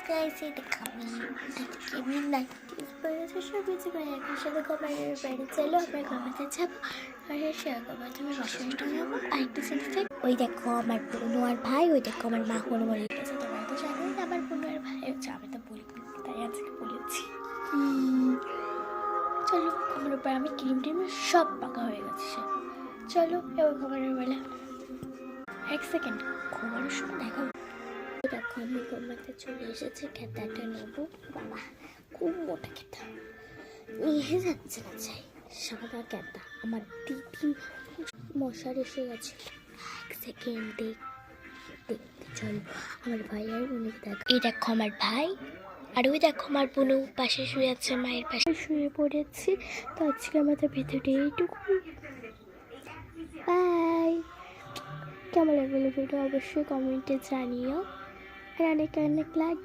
guys, এই দেখো আমি নাইটিস পরেছি সবুজ করে একই সাথে কমারের বাইরে চলো আমরা ঘুমাতে যাবো আর শেয়ার করবো তুমি বাসাটা নেবো আরেকটু সিনথে ওই দেখো আমার বোনু আর ভাই ওই দেখো আমার মা হলো বলে গেছে তোমরা তো জানো না আমার বোনু আর ভাই হচ্ছে আমি তো বলি তাই আজকে বলেছি চলো আমার উপর আমি ক্রিম টিম সব পাকা হয়ে গেছে চলো এবার ঘুমানোর বেলা এক সেকেন্ড ঘুমানোর সময় দেখো দেখো আমি ঘুমাতে চলে এসেছি খেতাটা নেবো বাবা খুব মোটা খেতা নিয়ে যাচ্ছে না চাই সাদা খেতা আমার দিদি মশার এসে গেছে এক সেকেন্ড দেখতে চলো আমার ভাই আর বোনকে দেখো এই দেখো আমার ভাই আর ওই দেখো আমার বোনও পাশে শুয়ে আছে মায়ের পাশে শুয়ে পড়েছি তো আজকে আমাদের ভেতরে এইটুকুই বাই কেমন লাগলো ভিডিও অবশ্যই কমেন্টে জানিও আর অনেক অনেক লাইক